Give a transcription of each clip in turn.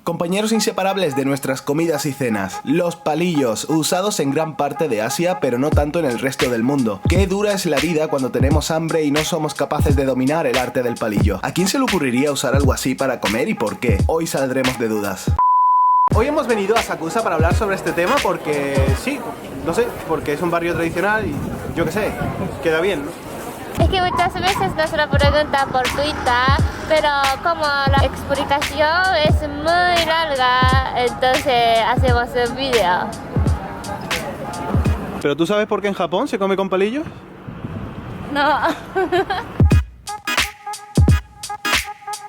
Compañeros inseparables de nuestras comidas y cenas, los palillos, usados en gran parte de Asia, pero no tanto en el resto del mundo. Qué dura es la vida cuando tenemos hambre y no somos capaces de dominar el arte del palillo. ¿A quién se le ocurriría usar algo así para comer y por qué? Hoy saldremos de dudas. Hoy hemos venido a Sakusa para hablar sobre este tema porque sí, no sé, porque es un barrio tradicional y yo qué sé, queda bien, ¿no? Es que muchas veces nos lo preguntan por Twitter, pero como la explicación es muy larga, entonces hacemos un vídeo. ¿Pero tú sabes por qué en Japón se come con palillos? No.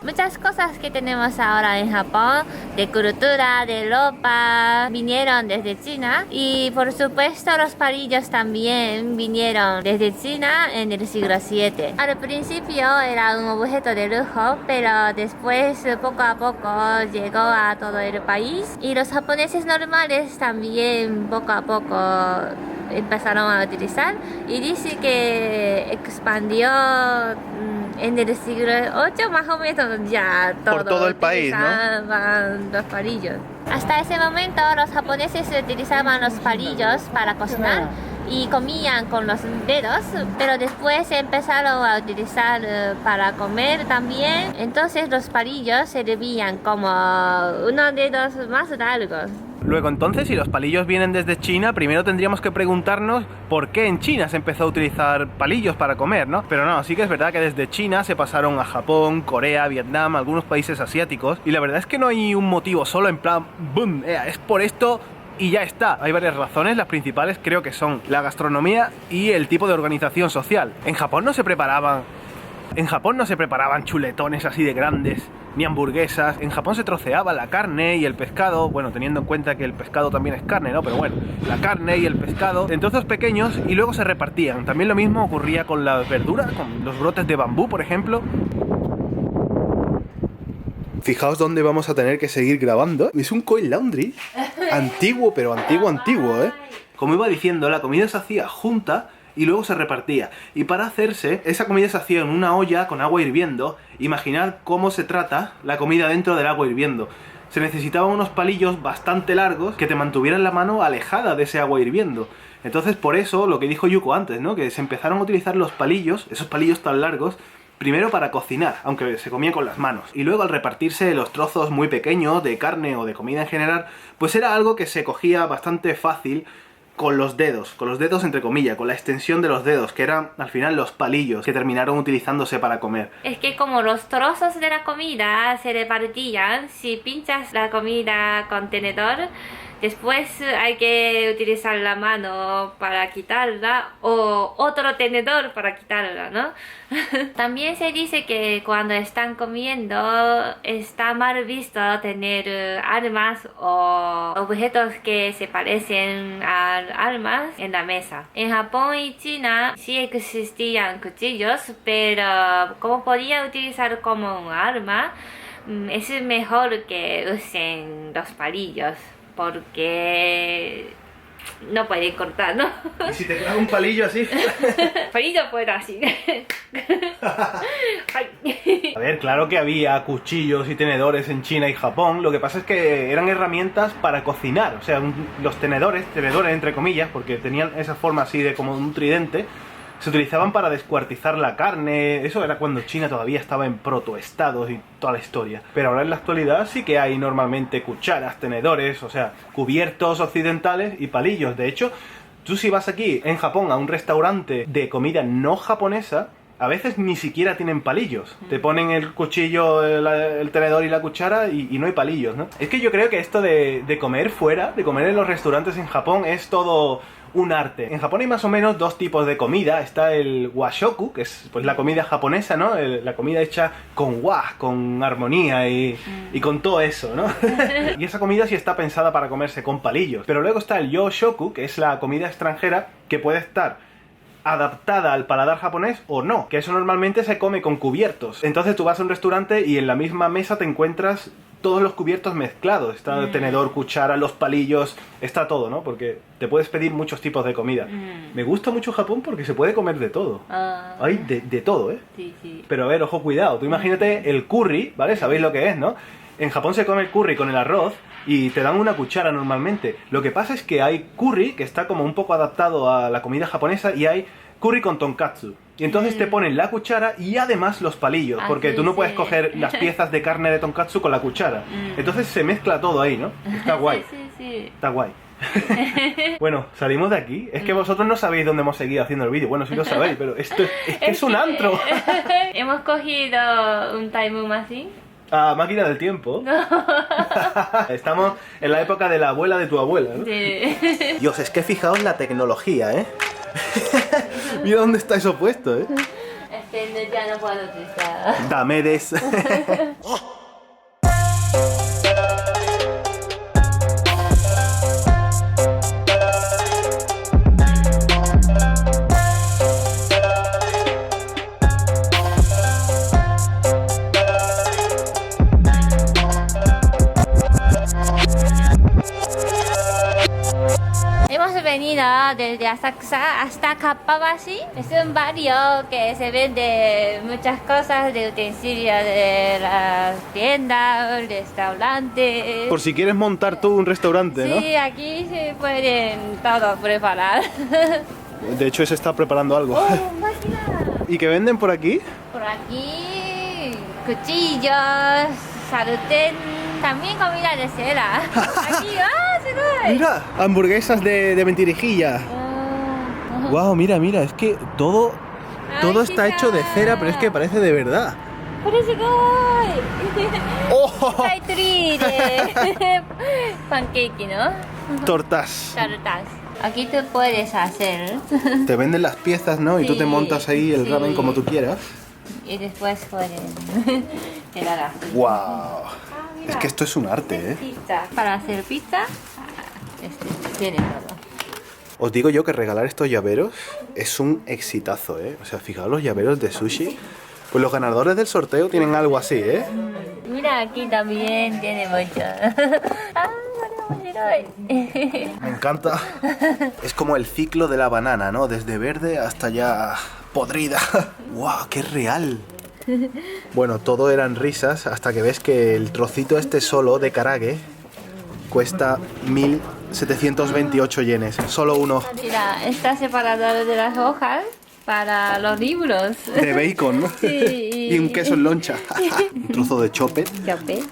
Muchas cosas que tenemos ahora en Japón, de cultura, de ropa, vinieron desde China. Y por supuesto los palillos también vinieron desde China en el siglo VII. Al principio era un objeto de lujo, pero después poco a poco llegó a todo el país. Y los japoneses normales también poco a poco empezaron a utilizar. Y dice que expandió en el siglo VIII más o menos ya por todo el país, ¿no? Los palillos. Hasta ese momento los japoneses utilizaban los palillos para cocinar y comían con los dedos, pero después empezaron a utilizar para comer también. Entonces los palillos servían como unos dedos más largos. Luego entonces, si los palillos vienen desde China, primero tendríamos que preguntarnos por qué en China se empezó a utilizar palillos para comer, ¿no? Pero no, sí que es verdad que desde China se pasaron a Japón, Corea, Vietnam, algunos países asiáticos, y la verdad es que no hay un motivo solo en plan, ¡boom! Es por esto y ya está. Hay varias razones, las principales creo que son la gastronomía y el tipo de organización social. En Japón no se preparaban chuletones así de grandes, ni hamburguesas. En Japón se troceaba la carne y el pescado, bueno, teniendo en cuenta que el pescado también es carne, ¿no? Pero bueno, la carne y el pescado en trozos pequeños y luego se repartían. También lo mismo ocurría con las verduras, con los brotes de bambú, por ejemplo. Fijaos dónde vamos a tener que seguir grabando. Es un coin laundry antiguo, pero antiguo, ¿eh? Como iba diciendo, la comida se hacía junta y luego se repartía. Y para hacerse, esa comida se hacía en una olla con agua hirviendo. Imaginad cómo se trata la comida dentro del agua hirviendo. Se necesitaban unos palillos bastante largos que te mantuvieran la mano alejada de ese agua hirviendo. Entonces por eso, lo que dijo Yuko antes, ¿no? Que se empezaron a utilizar los palillos, esos palillos tan largos, primero para cocinar, aunque se comía con las manos. Y luego al repartirse los trozos muy pequeños de carne o de comida en general, pues era algo que se cogía bastante fácil con los dedos entre comillas, con la extensión de los dedos, que eran al final los palillos que terminaron utilizándose para comer. Es que como los trozos de la comida se repartían, si pinchas la comida con tenedor, después hay que utilizar la mano para quitarla o otro tenedor para quitarla, ¿no? También se dice que cuando están comiendo está mal visto tener armas o objetos que se parecen a armas en la mesa. En Japón y China sí existían cuchillos, pero como podía utilizar como un arma, es mejor que usen los palillos, porque no pueden cortar, ¿no? ¿Y si te clava un palillo así? Palillo puedo así. A ver, claro que había cuchillos y tenedores en China y Japón. Lo que pasa es que eran herramientas para cocinar. O sea, los tenedores entre comillas, porque tenían esa forma así de como un tridente, se utilizaban para descuartizar la carne. Eso era cuando China todavía estaba en protoestados y toda la historia. Pero ahora en la actualidad sí que hay normalmente cucharas, tenedores, o sea, cubiertos occidentales y palillos. De hecho, tú si vas aquí en Japón a un restaurante de comida no japonesa, a veces ni siquiera tienen palillos. Te ponen el cuchillo, el tenedor y la cuchara y no hay palillos, ¿no? Es que yo creo que esto de comer fuera, de comer en los restaurantes en Japón es todo un arte. En Japón hay más o menos dos tipos de comida. Está el washoku, que es pues la comida japonesa, ¿no? La comida hecha con con armonía y con todo eso, ¿no? Y esa comida sí está pensada para comerse con palillos. Pero luego está el yoshoku, que es la comida extranjera que puede estar adaptada al paladar japonés o no, que eso normalmente se come con cubiertos. Entonces tú vas a un restaurante y en la misma mesa te encuentras todos los cubiertos mezclados. Está el tenedor, cuchara, los palillos, está todo, ¿no? Porque te puedes pedir muchos tipos de comida. Me gusta mucho Japón porque se puede comer de todo. Hay de todo, ¿eh? Sí, sí. Pero a ver, ojo, cuidado. Tú imagínate el curry, ¿vale? Sabéis lo que es, ¿no? En Japón se come el curry con el arroz y te dan una cuchara normalmente. Lo que pasa es que hay curry que está como un poco adaptado a la comida japonesa y hay curry con tonkatsu. Y entonces te ponen la cuchara y además los palillos, porque sí, tú no puedes sí. coger las piezas de carne de tonkatsu con la cuchara. Entonces se mezcla todo ahí, ¿no? Está guay. Sí. Está guay. Bueno, salimos de aquí. Es que vosotros no sabéis dónde hemos seguido haciendo el vídeo. Bueno, sí lo sabéis, pero esto es un antro. Hemos cogido un time machine. Ah, máquina del tiempo. Estamos en la época de la abuela de tu abuela, ¿no? Sí. Dios, es que fijaos la tecnología, ¿eh? Mira dónde está eso puesto, ¿eh? Ya no puedo utilizar. Dame des. Hemos venido desde Asakusa hasta Kappabashi. Es un barrio que se vende muchas cosas de utensilios de las tiendas, restaurantes. Por si quieres montar tú un restaurante, ¿no? Sí, aquí se pueden todo preparar. De hecho, se está preparando algo. ¡Oh, máquina! ¿Y qué venden por aquí? Por aquí, cuchillos, sartén, también comida de cera. Aquí, ¡ah, se ve! Mira, hamburguesas de mentirijilla. Wow, mira, es que todo está Ay, hecho de cera, pero es que parece de verdad. ¡Oh! Pancake, ¿no? Tortas. Tartas. Aquí tú puedes hacer Te venden las piezas, ¿no? Y tú te Sí, montas ahí el sí. ramen como tú quieras. y después puedes quedar así. ¡Wow! Mira, Es que esto es un arte, ¿eh? pizza. Para hacer pizza, tiene todo. Os digo yo que regalar estos llaveros es un exitazo, ¿eh? O sea, fijaos los llaveros de sushi. Pues los ganadores del sorteo tienen algo así, ¿eh? Mira, aquí también tiene mucho. Me encanta. Es como el ciclo de la banana, ¿no? Desde verde hasta ya podrida. ¡Wow! ¡Qué real! Bueno, todo eran risas hasta que ves que el trocito este solo de karage cuesta 1728 yenes. Solo uno. Mira, está separado de las hojas para los libros. De bacon, ¿no? Sí. Y un queso en loncha. Un trozo de chope. ¿Chope?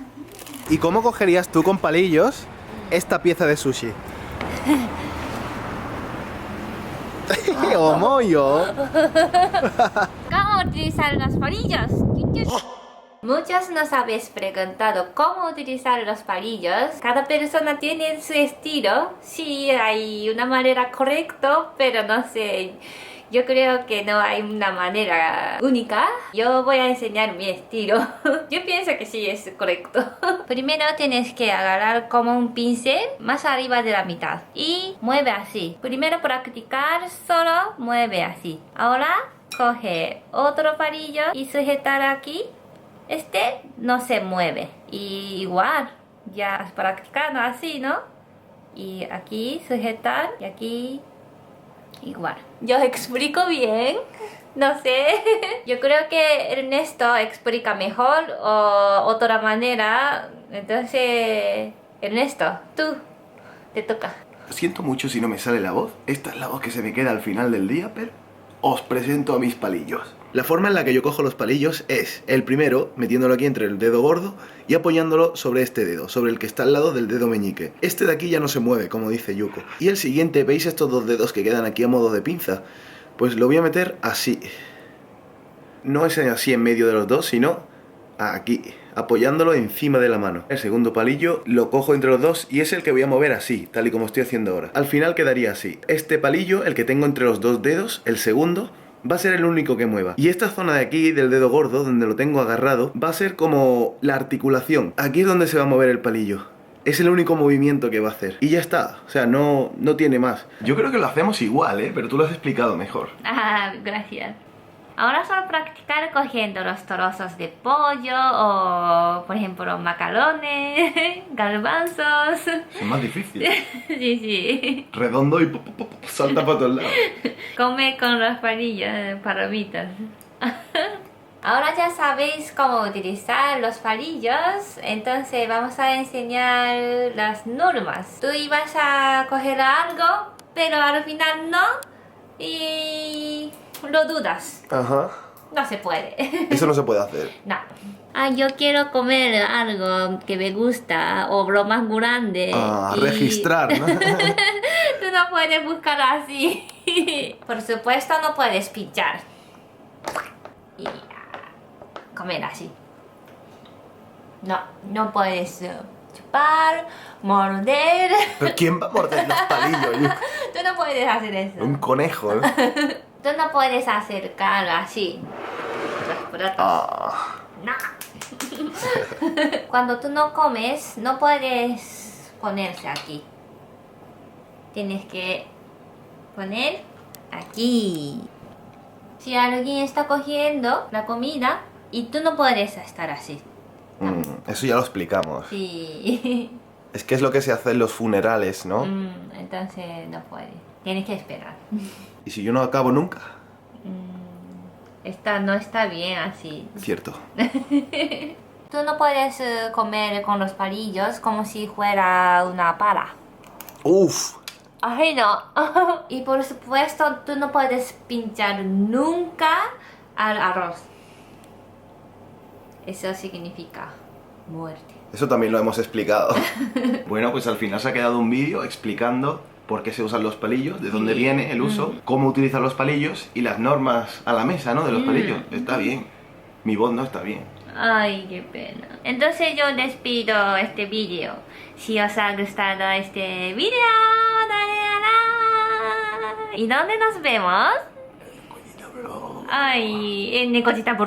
¿Y cómo cogerías tú con palillos esta pieza de sushi? ¡Oh, mollo! ¿Cómo utilizar los palillos? Muchos nos habéis preguntado cómo utilizar los palillos. Cada persona tiene su estilo. Sí, hay una manera correcta, pero no sé. Yo creo que no hay una manera única. Yo voy a enseñar mi estilo. Yo pienso que sí es correcto. Primero tienes que agarrar como un pincel más arriba de la mitad y mueve así. Primero practicar solo mueve así. Ahora coge otro palillo y sujetar aquí. Este no se mueve. Y igual, ya has practicado así, ¿no? Y aquí sujetar y aquí igual. Yo explico bien, no sé. Yo creo que Ernesto explica mejor o otra manera. Entonces, Ernesto, tú, te toca. Siento mucho si no me sale la voz. Esta es la voz que se me queda al final del día, pero os presento a mis palillos. La forma en la que yo cojo los palillos es el primero metiéndolo aquí entre el dedo gordo y apoyándolo sobre este dedo, sobre el que está al lado del dedo meñique. Este de aquí ya no se mueve, como dice Yuko. Y el siguiente, ¿veis estos dos dedos que quedan aquí a modo de pinza? Pues lo voy a meter así. No es así en medio de los dos, sino aquí, apoyándolo encima de la mano. El segundo palillo lo cojo entre los dos y es el que voy a mover así, tal y como estoy haciendo ahora. Al final quedaría así. Este palillo, el que tengo entre los dos dedos, el segundo, va a ser el único que mueva. Y esta zona de aquí, del dedo gordo, donde lo tengo agarrado, va a ser como la articulación. Aquí es donde se va a mover el palillo. Es el único movimiento que va a hacer. Y ya está. O sea, no tiene más. Yo creo que lo hacemos igual, ¿eh? Pero tú lo has explicado mejor. Ah, gracias. Ahora solo practicar cogiendo los trozos de pollo o, por ejemplo, macarrones, garbanzos. Es más difícil. Sí, sí. Redondo y salta para todos lados. Come con los palillos, palomitas. Ahora ya sabéis cómo utilizar los palillos, entonces vamos a enseñar las normas. Tú ibas a coger algo, pero al final no, y lo dudas. Ajá. No se puede. Eso no se puede hacer. No. Ah, yo quiero comer algo que me gusta o lo más grande. Ah, registrar, ¿no? Tú no puedes buscar así. Por supuesto no puedes pinchar. Y comer así. No, no puedes chupar, morder. ¿Pero quién va a morder los palillos? Tú no puedes hacer eso. Un conejo, ¿no? Tú no puedes acercar así los platos. Ah. No. Cuando tú no comes, no puedes ponerse aquí. Tienes que poner aquí. Si alguien está cogiendo la comida y tú no puedes estar así. Eso ya lo explicamos. Sí. Es que es lo que se hace en los funerales, ¿no? Entonces no puedes. Tienes que esperar. ¿Y si yo no acabo nunca? Esta no está bien así. Cierto. Tú no puedes comer con los palillos como si fuera una pala. Uf. Ay, no. Y por supuesto, tú no puedes pinchar nunca al arroz. Eso significa muerte. Eso también lo hemos explicado. Bueno, pues al final se ha quedado un vídeo explicando por qué se usan los palillos, de dónde viene el uso, cómo utilizar los palillos y las normas a la mesa, ¿no? De los palillos. Está bien. Mi voz no está bien. Ay, qué pena. Entonces yo despido este vídeo. Si os ha gustado este vídeo, dale a like. ¿Y dónde nos vemos? Ay, en Necosita.